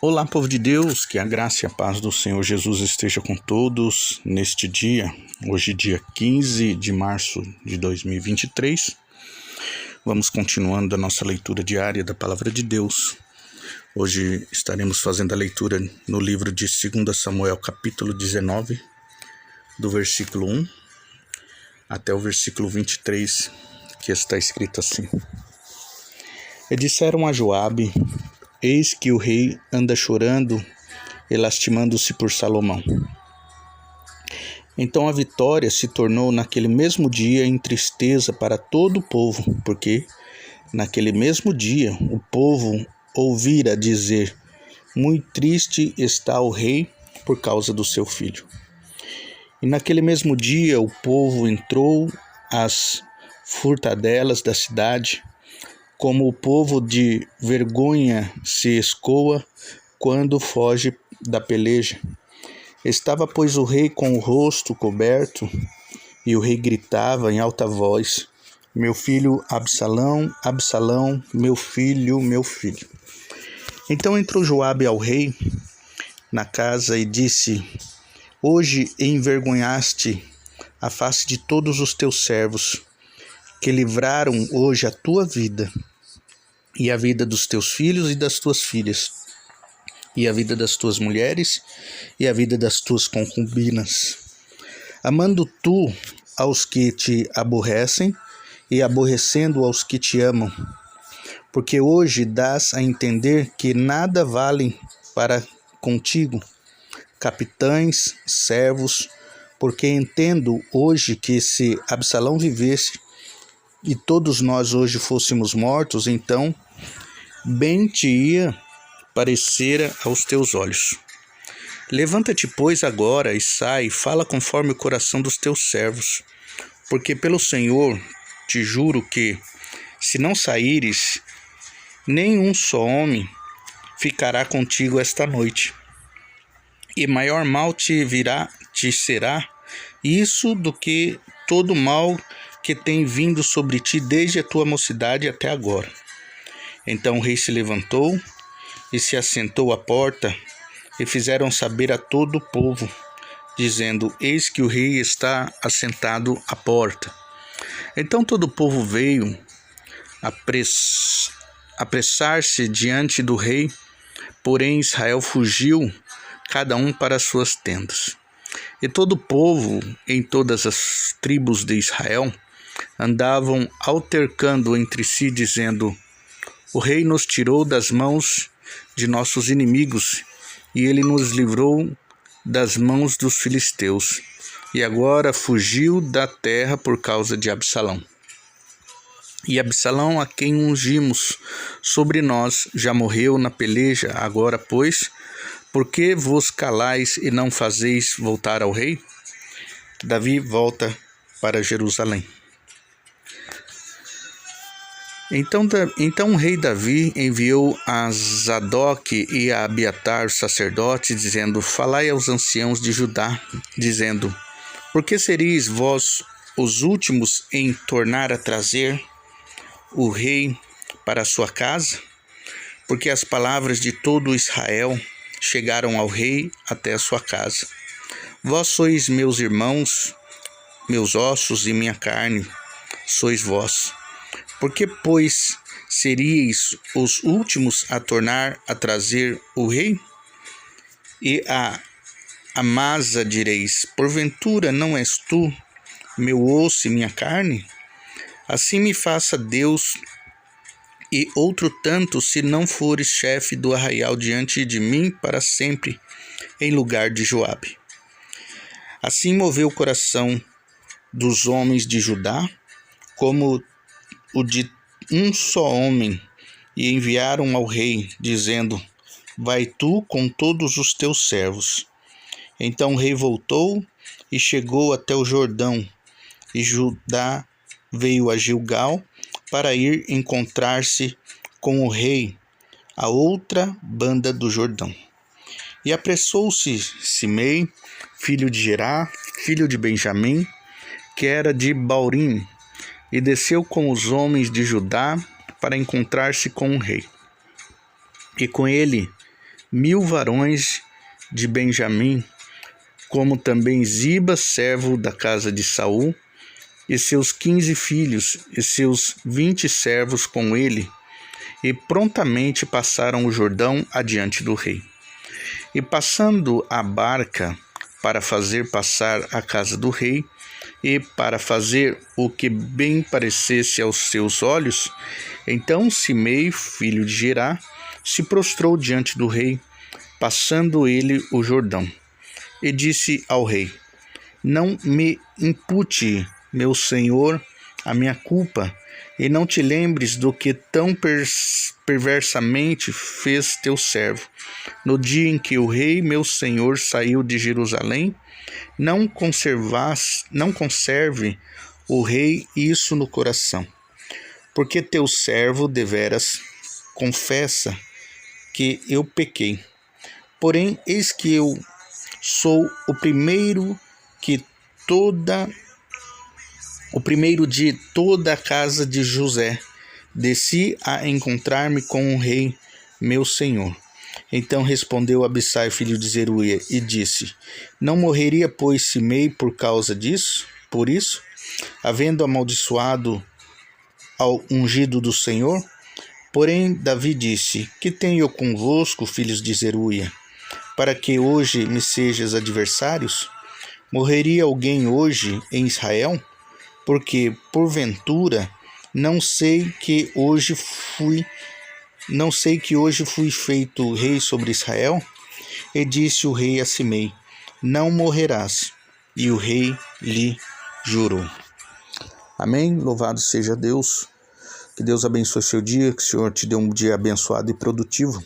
Olá, povo de Deus, que a graça e a paz do Senhor Jesus esteja com todos neste dia, hoje dia 15 de março de 2023. Vamos continuando a nossa leitura diária da Palavra de Deus. Hoje estaremos fazendo a leitura no livro de 2 Samuel, capítulo 19, do versículo 1 até o versículo 23, que está escrito assim. E disseram a Joabe: eis que o rei anda chorando e lastimando-se por Salomão. Então a vitória se tornou naquele mesmo dia em tristeza para todo o povo, porque naquele mesmo dia o povo ouvira dizer: muito triste está o rei por causa do seu filho. E naquele mesmo dia o povo entrou às furtadelas da cidade, como o povo de vergonha se escoa quando foge da peleja. Estava, pois, o rei com o rosto coberto, e o rei gritava em alta voz: meu filho Absalão, Absalão, meu filho, meu filho. Então entrou Joabe ao rei na casa e disse: hoje envergonhaste a face de todos os teus servos, que livraram hoje a tua vida, e a vida dos teus filhos e das tuas filhas, e a vida das tuas mulheres, e a vida das tuas concubinas, amando tu aos que te aborrecem, e aborrecendo aos que te amam. Porque hoje dás a entender que nada valem para contigo capitães, servos, porque entendo hoje que se Absalão vivesse, e todos nós hoje fôssemos mortos, então bem te ia parecer aos teus olhos. Levanta-te, pois, agora e sai, e fala conforme o coração dos teus servos, porque pelo Senhor te juro que, se não saíres, nenhum só homem ficará contigo esta noite, e maior mal te será isso do que todo mal que tem vindo sobre ti desde a tua mocidade até agora. Então o rei se levantou e se assentou à porta, e fizeram saber a todo o povo, dizendo: eis que o rei está assentado à porta. Então todo o povo veio apressar-se diante do rei, porém Israel fugiu, cada um para as suas tendas. E todo o povo, em todas as tribos de Israel, andavam altercando entre si, dizendo: o rei nos tirou das mãos de nossos inimigos, e ele nos livrou das mãos dos filisteus, e agora fugiu da terra por causa de Absalão. E Absalão, a quem ungimos sobre nós, já morreu na peleja. Agora, pois, por que vos calais e não fazeis voltar ao rei? Davi volta para Jerusalém. Então o rei Davi enviou a Zadok e a Abiatar, os sacerdotes, dizendo: falai aos anciãos de Judá, dizendo: por que sereis vós os últimos em tornar a trazer o rei para a sua casa? Porque as palavras de todo Israel chegaram ao rei até a sua casa. Vós sois meus irmãos, meus ossos e minha carne, sois vós. Por que, pois, seríeis os últimos a tornar a trazer o rei? E a Amasa direis: porventura não és tu meu osso e minha carne? Assim me faça Deus e outro tanto, se não fores chefe do arraial diante de mim para sempre, em lugar de Joabe. Assim moveu o coração dos homens de Judá, como o de um só homem, e enviaram ao rei, dizendo: vai tu com todos os teus servos. Então o rei voltou e chegou até o Jordão, e Judá veio a Gilgal para ir encontrar-se com o rei à outra banda do Jordão. E apressou-se Simei, filho de Gerá, filho de Benjamim, que era de Baurim, e desceu com os homens de Judá para encontrar-se com o rei. E com ele 1000 varões de Benjamim, como também Ziba, servo da casa de Saul, e seus 15 filhos, e seus 20 servos com ele, e prontamente passaram o Jordão adiante do rei. E passando a barca para fazer passar a casa do rei, e para fazer o que bem parecesse aos seus olhos, então Simei, filho de Gerá, se prostrou diante do rei, passando ele o Jordão, e disse ao rei: Não me impute, meu senhor, a minha culpa, e não te lembres do que tão perversamente fez teu servo. No dia em que o rei, meu senhor, saiu de Jerusalém, não conserve o rei isso no coração, porque teu servo deveras confessa que eu pequei. Porém, eis que eu sou o primeiro de toda a casa de José. Desci a encontrar-me com o rei, meu senhor. Então respondeu Abissai, filho de Zeruia, e disse: Não morreria, pois, Simei por causa disso? Por isso, havendo amaldiçoado ao ungido do Senhor? Porém, Davi disse: Que tenho eu convosco, filhos de Zeruia, para que hoje me sejas adversários? Morreria alguém hoje em Israel? Porque, porventura, não sei que hoje fui feito rei sobre Israel? E disse o rei a Simei: Não morrerás. E o rei lhe jurou. Amém? Louvado seja Deus. Que Deus abençoe seu dia, que o Senhor te dê um dia abençoado e produtivo.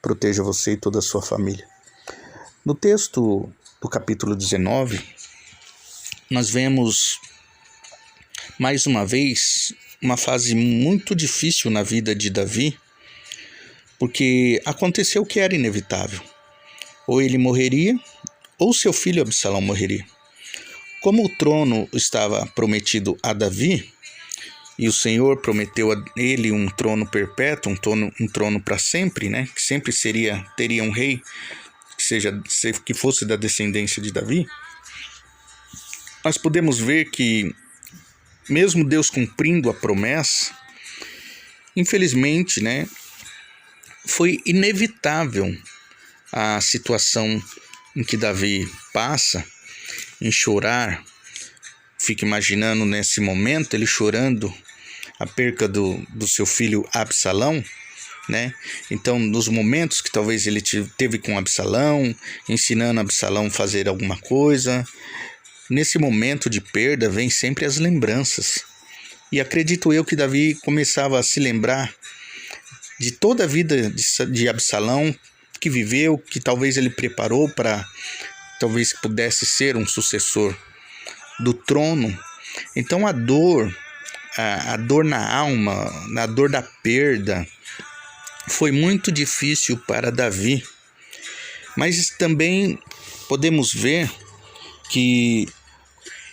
Proteja você e toda a sua família. No texto do capítulo 19, nós vemos mais uma vez uma fase muito difícil na vida de Davi, porque aconteceu o que era inevitável. Ou ele morreria, ou seu filho Absalão morreria. Como o trono estava prometido a Davi, e o Senhor prometeu a ele um trono perpétuo, um trono para sempre, né? Que sempre teria um rei que fosse da descendência de Davi. Nós podemos ver que, mesmo Deus cumprindo a promessa, infelizmente, né, foi inevitável a situação em que Davi passa, em chorar. Fica imaginando nesse momento ele chorando a perca do seu filho Absalão, né? Então, nos momentos que talvez ele teve com Absalão, ensinando Absalão a fazer alguma coisa, nesse momento de perda vem sempre as lembranças. E acredito eu que Davi começava a se lembrar de toda a vida de Absalão que viveu, que talvez ele preparou para talvez pudesse ser um sucessor do trono. Então a dor na alma, a dor da perda, foi muito difícil para Davi. Mas também podemos ver que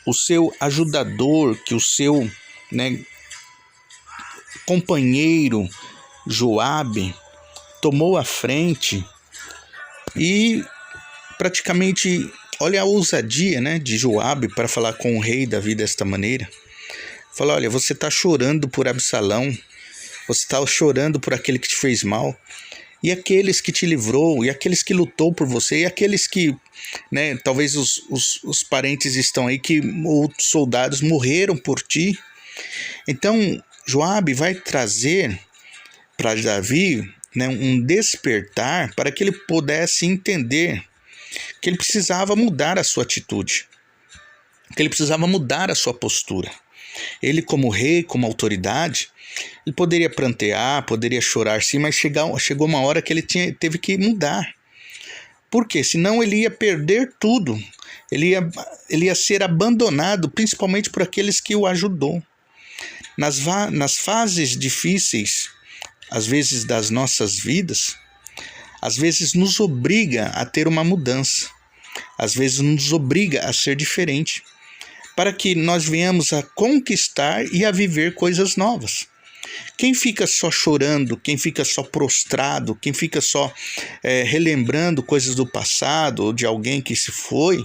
o seu ajudador, que o seu, companheiro Joabe tomou a frente e praticamente, olha a ousadia, de Joabe para falar com o rei Davi desta maneira. Fala: olha, você está chorando por Absalão, você está chorando por aquele que te fez mal, e aqueles que te livrou, e aqueles que lutou por você, e aqueles que, talvez os parentes estão aí, que outros soldados morreram por ti. Então, Joabe vai trazer para Davi, um despertar para que ele pudesse entender que ele precisava mudar a sua atitude, que ele precisava mudar a sua postura. Ele, como rei, como autoridade, ele poderia prantear, poderia chorar sim, mas chegou uma hora que ele teve que mudar. Por quê? Senão ele ia perder tudo. Ele ia ser abandonado, principalmente por aqueles que o ajudou. Nas fases difíceis, às vezes das nossas vidas, às vezes nos obriga a ter uma mudança, às vezes nos obriga a ser diferente, para que nós venhamos a conquistar e a viver coisas novas. Quem fica só chorando, quem fica só prostrado, quem fica só relembrando coisas do passado ou de alguém que se foi,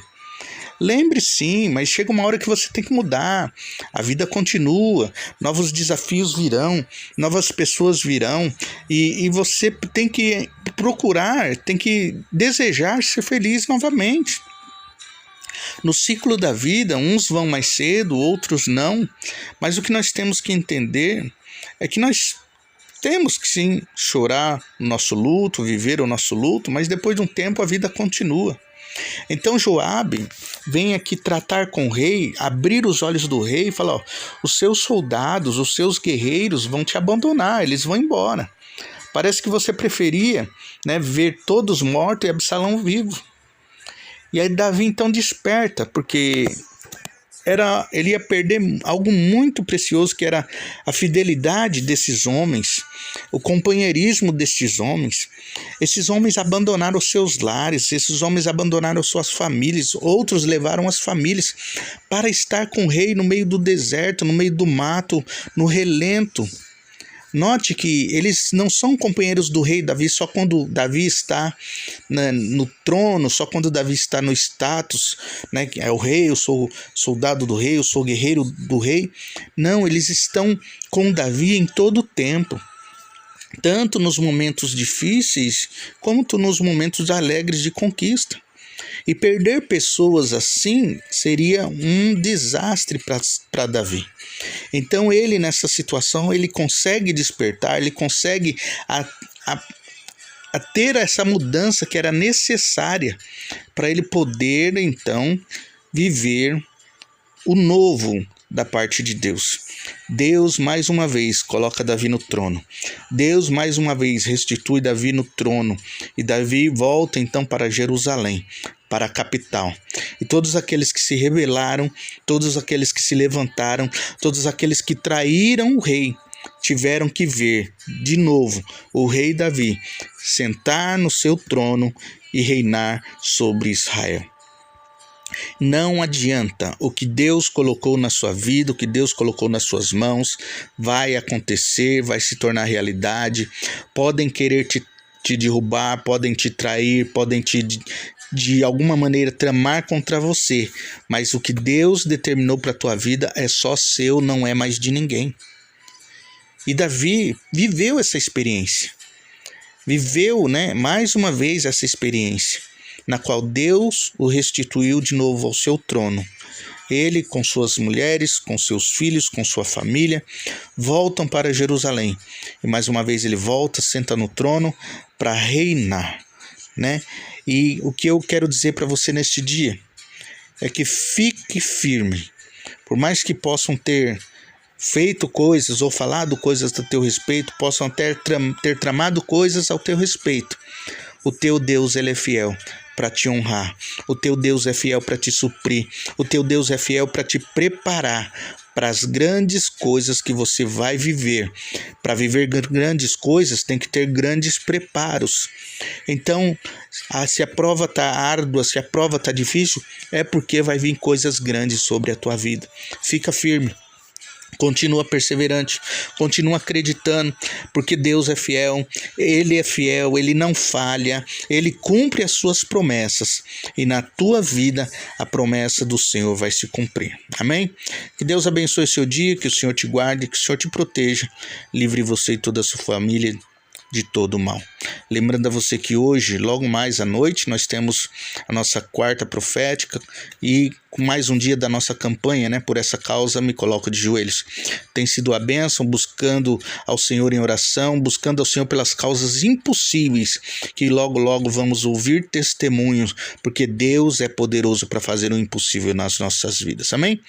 lembre sim, mas chega uma hora que você tem que mudar. A vida continua, novos desafios virão, novas pessoas virão e você tem que procurar, tem que desejar ser feliz novamente. No ciclo da vida, uns vão mais cedo, outros não, mas o que nós temos que entender é que nós temos que sim chorar o nosso luto, viver o nosso luto, mas depois de um tempo a vida continua. Então Joabe vem aqui tratar com o rei, abrir os olhos do rei e falar, ó, os seus soldados, os seus guerreiros vão te abandonar, eles vão embora. Parece que você preferia, né, ver todos mortos e Absalão vivo. E aí Davi então desperta, porque ele ia perder algo muito precioso, que era a fidelidade desses homens, o companheirismo destes homens. Esses homens abandonaram os seus lares, esses homens abandonaram suas famílias, outros levaram as famílias para estar com o rei no meio do deserto, no meio do mato, no relento. Note que eles não são companheiros do rei Davi só quando Davi está no trono, só quando Davi está no status, né, é o rei, eu sou soldado do rei, eu sou guerreiro do rei. Não, eles estão com Davi em todo o tempo, tanto nos momentos difíceis, como nos momentos alegres de conquista. E perder pessoas assim seria um desastre para Davi. Então ele, nessa situação, ele consegue despertar, ele consegue a ter essa mudança que era necessária para ele poder então viver o novo da parte de Deus. Deus mais uma vez coloca Davi no trono. Deus mais uma vez restitui Davi no trono. E Davi volta então para Jerusalém, para a capital. E todos aqueles que se rebelaram, todos aqueles que se levantaram, todos aqueles que traíram o rei, tiveram que ver de novo o rei Davi sentar no seu trono e reinar sobre Israel. Não adianta, o que Deus colocou na sua vida, o que Deus colocou nas suas mãos, vai acontecer, vai se tornar realidade. Podem querer te derrubar, podem te trair, podem de alguma maneira tramar contra você, mas o que Deus determinou para a tua vida é só seu, não é mais de ninguém. E Davi viveu essa experiência, viveu, né, mais uma vez essa experiência, na qual Deus o restituiu de novo ao seu trono. Ele, com suas mulheres, com seus filhos, com sua família, voltam para Jerusalém. E mais uma vez ele volta, senta no trono para reinar, né? E o que eu quero dizer para você neste dia é que fique firme. Por mais que possam ter feito coisas ou falado coisas a teu respeito, possam ter tramado coisas ao teu respeito, o teu Deus, ele é fiel para te honrar. O teu Deus é fiel para te suprir. O teu Deus é fiel para te preparar para as grandes coisas que você vai viver. Para viver grandes coisas, tem que ter grandes preparos. Então, se a prova está árdua, se a prova está difícil, é porque vai vir coisas grandes sobre a tua vida. Fica firme. Continua perseverante, continua acreditando, porque Deus é fiel, Ele não falha, Ele cumpre as suas promessas e na tua vida a promessa do Senhor vai se cumprir. Amém? Que Deus abençoe seu dia, que o Senhor te guarde, que o Senhor te proteja, livre você e toda a sua família de todo o mal. Lembrando a você que hoje, logo mais à noite, nós temos a nossa quarta profética e com mais um dia da nossa campanha, né? Por essa causa me coloco de joelhos. Tem sido a bênção, buscando ao Senhor em oração, buscando ao Senhor pelas causas impossíveis, que logo logo vamos ouvir testemunhos, porque Deus é poderoso para fazer o impossível nas nossas vidas. Amém?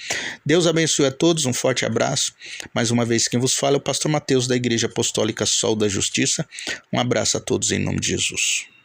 Deus abençoe a todos, um forte abraço. Mais uma vez quem vos fala é o pastor Mateus da Igreja Apostólica Sol da Justiça. Um abraço a todos em nome de Jesus.